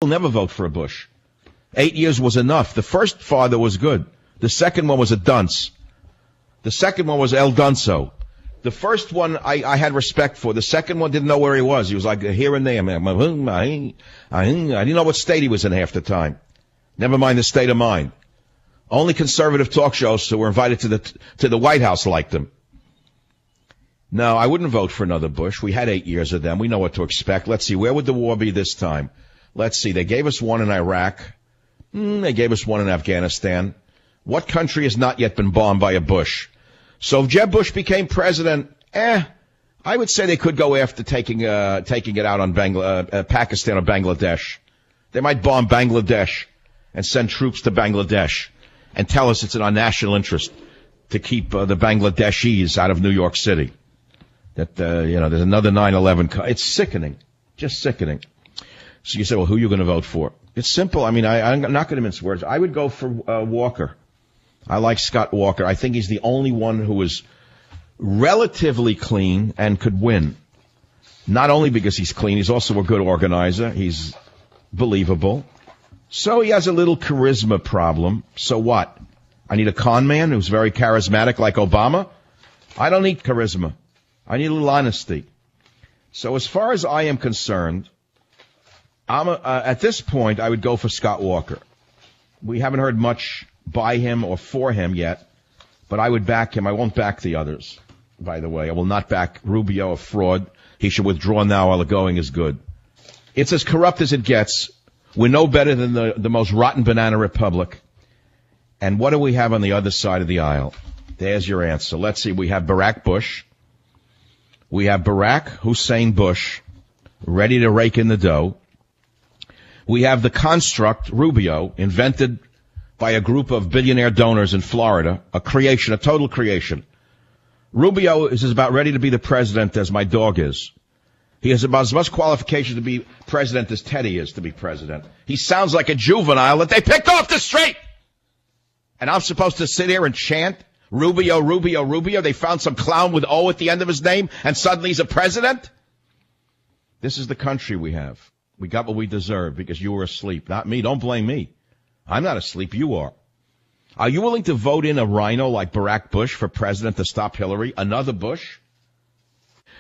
will never vote for a Bush. 8 years was enough. The first father was good. The second one was a dunce. The second one was El Dunso. The first one I had respect for. The second one didn't know where he was. He was like here and there. I didn't know what state he was in half the time. Never mind the state of mind. Only conservative talk shows who were invited to the White House liked him. No, I wouldn't vote for another Bush. We had 8 years of them. We know what to expect. Let's see. Where would the war be this time? Let's see. They gave us one in Iraq. They gave us one in Afghanistan. What country has not yet been bombed by a Bush? So if Jeb Bush became president, I would say they could go after taking it out on Pakistan or Bangladesh. They might bomb Bangladesh and send troops to Bangladesh and tell us it's in our national interest to keep the Bangladeshis out of New York City. That, there's another 9/11. It's sickening. Just sickening. So you say, well, who are you going to vote for? It's simple. I mean, I'm not going to mince words. I would go for Walker. I like Scott Walker. I think he's the only one who is relatively clean and could win. Not only because he's clean, he's also a good organizer. He's believable. So he has a little charisma problem. So what? I need a con man who's very charismatic like Obama? I don't need charisma. I need a little honesty. So as far as I am concerned, at this point, I would go for Scott Walker. We haven't heard much by him or for him yet, but I would back him. I won't back the others, by the way. I will not back Rubio, a fraud. He should withdraw now while the going is good. It's as corrupt as it gets. We're no better than the most rotten banana republic. And what do we have on the other side of the aisle? There's your answer. Let's see. We have Barack Bush. We have Barack Hussein Bush, ready to rake in the dough. We have the construct, Rubio, invented by a group of billionaire donors in Florida, a creation, a total creation. Rubio is about ready to be the president as my dog is. He has about as much qualification to be president as Teddy is to be president. He sounds like a juvenile that they picked off the street. And I'm supposed to sit here and chant, Rubio, Rubio, Rubio. They found some clown with O at the end of his name, and suddenly he's a president? This is the country we have. We got what we deserve because you were asleep. Not me. Don't blame me. I'm not asleep. You are. Are you willing to vote in a rhino like Barack Bush for president to stop Hillary? Another Bush?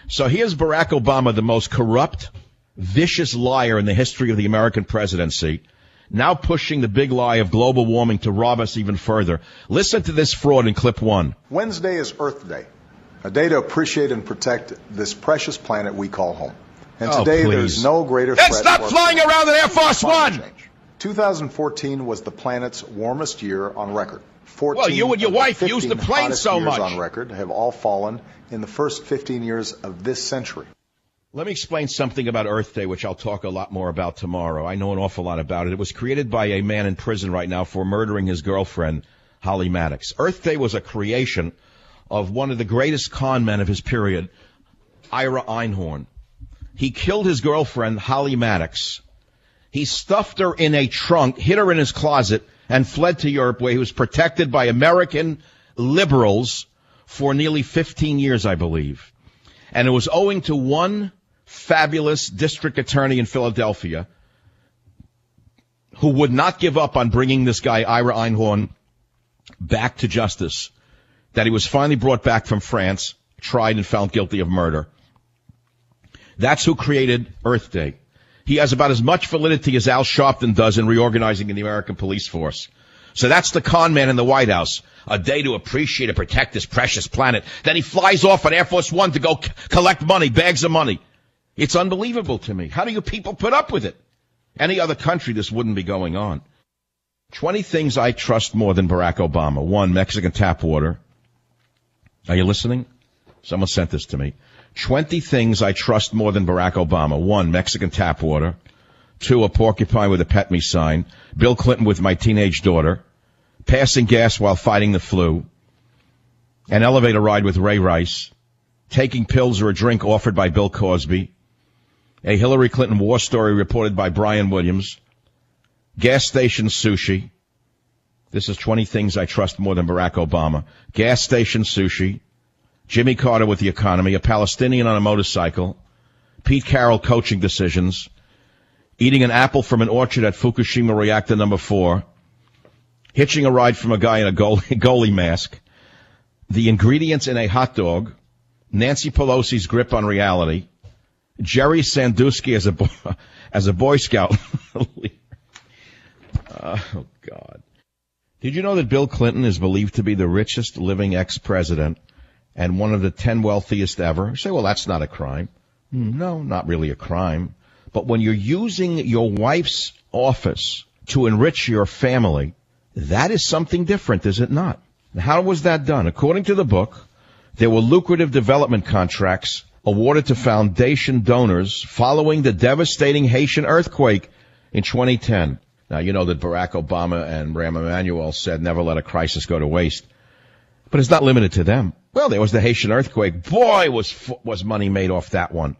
So here's Barack Obama, the most corrupt, vicious liar in the history of the American presidency, now pushing the big lie of global warming to rob us even further. Listen to this fraud in clip 1. Wednesday is Earth Day, a day to appreciate and protect this precious planet we call home. And today there's no greater threat. Then stop flying around in Air Force One! 2014 was the planet's warmest year on record. 14 well, you and your wife used the plane so much. On record have all fallen in the first 15 years of this century. Let me explain something about Earth Day, which I'll talk a lot more about tomorrow. I know an awful lot about it. It was created by a man in prison right now for murdering his girlfriend, Holly Maddox. Earth Day was a creation of one of the greatest con men of his period, Ira Einhorn. He killed his girlfriend, Holly Maddox. He stuffed her in a trunk, hid her in his closet, and fled to Europe, where he was protected by American liberals for nearly 15 years, I believe. And it was owing to one fabulous district attorney in Philadelphia who would not give up on bringing this guy, Ira Einhorn, back to justice, that he was finally brought back from France, tried and found guilty of murder. That's who created Earth Day. He has about as much validity as Al Sharpton does in reorganizing in the American police force. So that's the con man in the White House. A day to appreciate and protect this precious planet. Then he flies off on Air Force One to go collect money, bags of money. It's unbelievable to me. How do you people put up with it? Any other country, this wouldn't be going on. 20 things I trust more than Barack Obama. 1, Mexican tap water. Are you listening? Someone sent this to me. 20 things I trust more than Barack Obama. 1, Mexican tap water. 2, a porcupine with a pet me sign. Bill Clinton with my teenage daughter. Passing gas while fighting the flu. An elevator ride with Ray Rice. Taking pills or a drink offered by Bill Cosby. A Hillary Clinton war story reported by Brian Williams. Gas station sushi. This is 20 things I trust more than Barack Obama. Gas station sushi. Jimmy Carter with the economy, a Palestinian on a motorcycle, Pete Carroll coaching decisions, eating an apple from an orchard at Fukushima reactor number 4, hitching a ride from a guy in a goalie mask, the ingredients in a hot dog, Nancy Pelosi's grip on reality, Jerry Sandusky as a Boy Scout. Oh, God. Did you know that Bill Clinton is believed to be the richest living ex-president and one of the 10 wealthiest ever? You say, well, that's not a crime. No, not really a crime. But when you're using your wife's office to enrich your family, that is something different, is it not? How was that done? According to the book, there were lucrative development contracts awarded to foundation donors following the devastating Haitian earthquake in 2010. Now, you know that Barack Obama and Rahm Emanuel said never let a crisis go to waste. But it's not limited to them. Well, there was the Haitian earthquake. Boy, was money made off that one.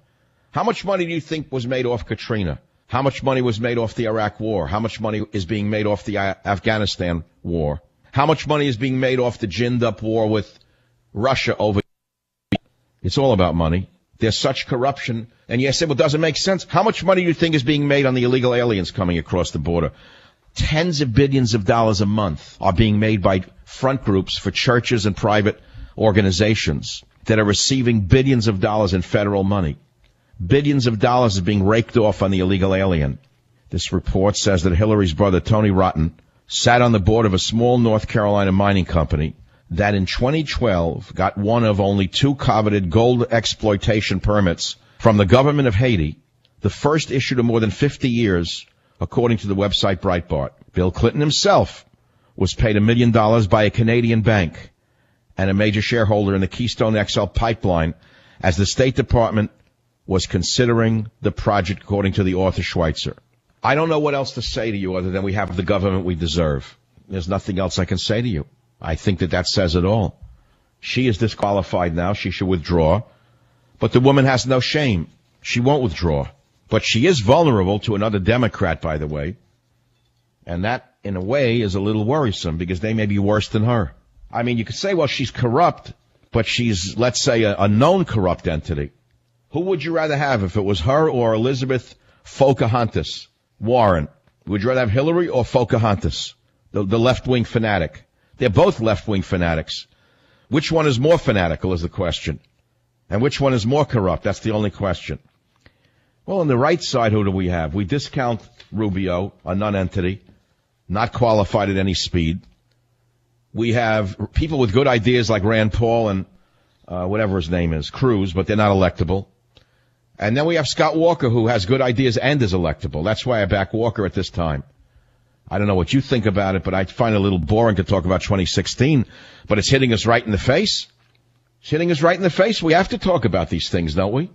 How much money do you think was made off Katrina? How much money was made off the Iraq war? How much money is being made off the Afghanistan war? How much money is being made off the ginned-up war with Russia over? It's all about money. There's such corruption. And you say, well, does it make sense? How much money do you think is being made on the illegal aliens coming across the border? Tens of billions of dollars a month are being made by front groups for churches and private organizations that are receiving billions of dollars in federal money. Billions of dollars is being raked off on the illegal alien. This report says that Hillary's brother, Tony Rotten, sat on the board of a small North Carolina mining company that in 2012 got one of only 2 coveted gold exploitation permits from the government of Haiti, the first issued in more than 50 years, according to the website Breitbart. Bill Clinton himself was paid $1 million by a Canadian bank and a major shareholder in the Keystone XL pipeline as the State Department was considering the project, according to the author Schweitzer. I don't know what else to say to you other than we have the government we deserve. There's nothing else I can say to you. I think that says it all. She is disqualified now. She should withdraw. But the woman has no shame. She won't withdraw. But she is vulnerable to another Democrat, by the way. And that, in a way, is a little worrisome because they may be worse than her. I mean, you could say, well, she's corrupt, but she's, let's say, a known corrupt entity. Who would you rather have if it was her or Elizabeth Pocahontas Warren? Would you rather have Hillary or Pocahontas, the left-wing fanatic? They're both left-wing fanatics. Which one is more fanatical is the question. And which one is more corrupt? That's the only question. Well, on the right side, who do we have? We discount Rubio, a non-entity, not qualified at any speed. We have people with good ideas like Rand Paul and whatever his name is, Cruz, but they're not electable. And then we have Scott Walker, who has good ideas and is electable. That's why I back Walker at this time. I don't know what you think about it, but I find it a little boring to talk about 2016, but it's hitting us right in the face. It's hitting us right in the face. We have to talk about these things, don't we?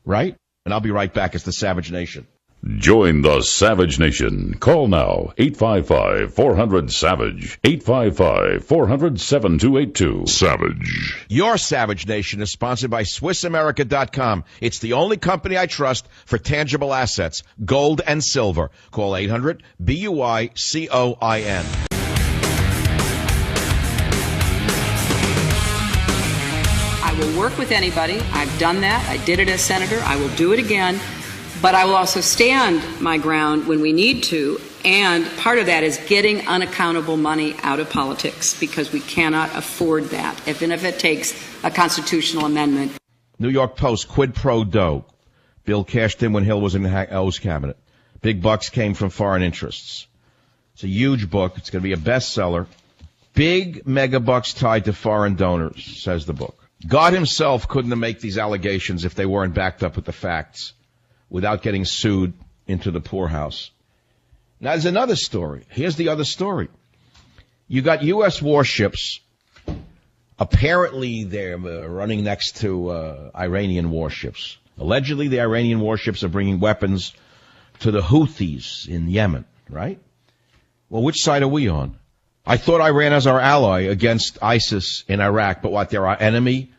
Right? And I'll be right back. It's the Savage Nation. Join the Savage Nation. Call now, 855-400-SAVAGE, 855-400-7282. Savage. Your Savage Nation is sponsored by SwissAmerica.com. It's the only company I trust for tangible assets, gold and silver. Call 800-BUI-COIN. I will work with anybody. I've done that. I did it as senator. I will do it again. But I will also stand my ground when we need to, and part of that is getting unaccountable money out of politics, because we cannot afford that, even if it takes a constitutional amendment. New York Post, quid pro quo. Bill cashed in when Hill was in O's cabinet. Big bucks came from foreign interests. It's a huge book. It's going to be a bestseller. Big mega bucks tied to foreign donors, says the book. God himself couldn't have made these allegations if they weren't backed up with the facts, without getting sued into the poorhouse. Now, there's another story. Here's the other story. You got U.S. warships. Apparently, they're running next to Iranian warships. Allegedly, the Iranian warships are bringing weapons to the Houthis in Yemen, right? Well, which side are we on? I thought Iran as our ally against ISIS in Iraq, but what, they're our enemy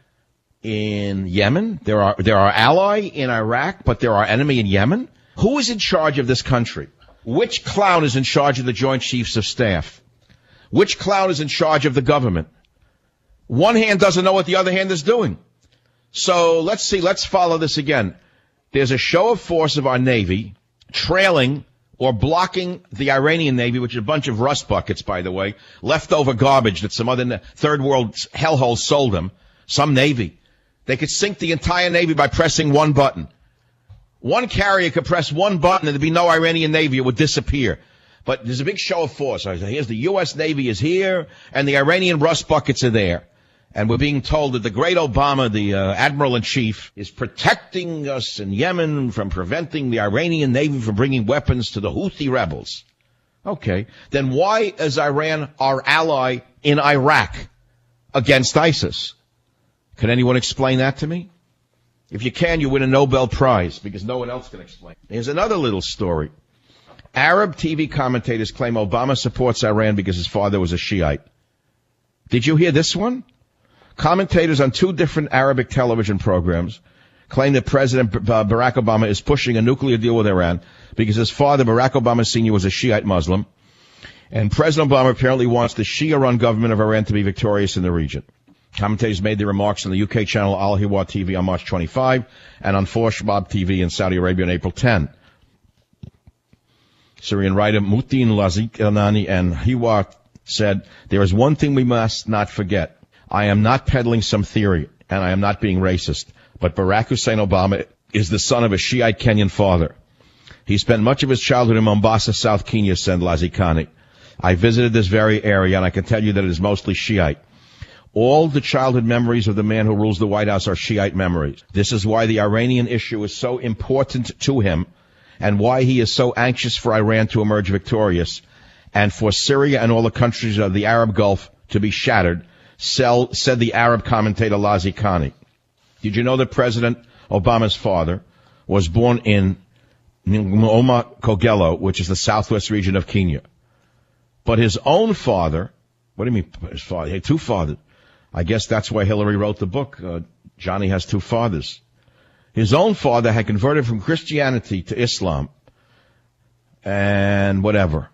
in Yemen? They're our ally in Iraq, but they're our enemy in Yemen? Who is in charge of this country? Which clown is in charge of the Joint Chiefs of Staff? Which clown is in charge of the government? One hand doesn't know what the other hand is doing. So let's follow this again. There's a show of force of our Navy trailing or blocking the Iranian Navy, which is a bunch of rust buckets, by the way, leftover garbage that some other third world hellholes sold them, some Navy. They could sink the entire Navy by pressing one button. One carrier could press one button and there'd be no Iranian Navy. It would disappear. But there's a big show of force. Here's the U.S. Navy is here, and the Iranian rust buckets are there. And we're being told that the great Obama, the Admiral-in-Chief, is protecting us in Yemen from preventing the Iranian Navy from bringing weapons to the Houthi rebels. Okay. Then why is Iran our ally in Iraq against ISIS? Can anyone explain that to me? If you can, you win a Nobel Prize, because no one else can explain. Here's another little story. Arab TV commentators claim Obama supports Iran because his father was a Shiite. Did you hear this one? Commentators on 2 different Arabic television programs claim that President Barack Obama is pushing a nuclear deal with Iran because his father, Barack Obama Sr., was a Shiite Muslim, and President Obama apparently wants the Shia-run government of Iran to be victorious in the region. Commentators made their remarks on the UK channel Al Hiwar TV on March 25 and on Foshbab TV in Saudi Arabia on April 10. Syrian writer Mutin Lazikanani and Hiwar said, "There is one thing we must not forget. I am not peddling some theory, and I am not being racist, but Barack Hussein Obama is the son of a Shiite Kenyan father. He spent much of his childhood in Mombasa, South Kenya," said Lazikani. "I visited this very area, and I can tell you that it is mostly Shiite. All the childhood memories of the man who rules the White House are Shiite memories. This is why the Iranian issue is so important to him, and why he is so anxious for Iran to emerge victorious, and for Syria and all the countries of the Arab Gulf to be shattered," said the Arab commentator Lazikani. Did you know that President Obama's father was born in Ngoma Kogelo, which is the southwest region of Kenya? But his own father, what do you mean his father? He had 2 fathers. I guess that's why Hillary wrote the book, Johnny Has 2 Fathers. His own father had converted from Christianity to Islam and whatever.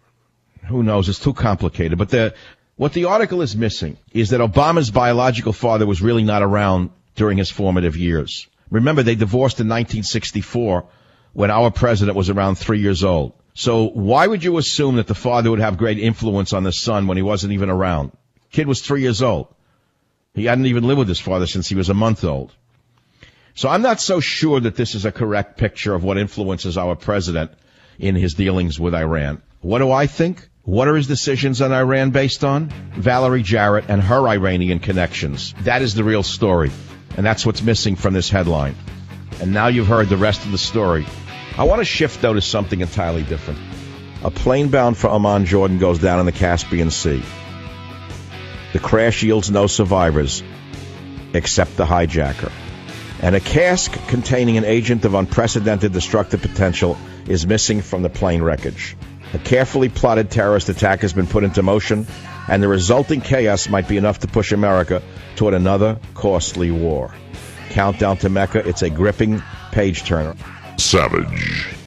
Who knows? It's too complicated. But what the article is missing is that Obama's biological father was really not around during his formative years. Remember, they divorced in 1964 when our president was around 3 years old. So why would you assume that the father would have great influence on the son when he wasn't even around? Kid was 3 years old. He hadn't even lived with his father since he was a month old. So I'm not so sure that this is a correct picture of what influences our president in his dealings with Iran. What do I think? What are his decisions on Iran based on? Valerie Jarrett and her Iranian connections. That is the real story. And that's what's missing from this headline. And now you've heard the rest of the story. I want to shift, though, to something entirely different. A plane bound for Amman, Jordan, goes down in the Caspian Sea. The crash yields no survivors, except the hijacker. And a cask containing an agent of unprecedented destructive potential is missing from the plane wreckage. A carefully plotted terrorist attack has been put into motion, and the resulting chaos might be enough to push America toward another costly war. Countdown to Mecca, it's a gripping page-turner. Savage.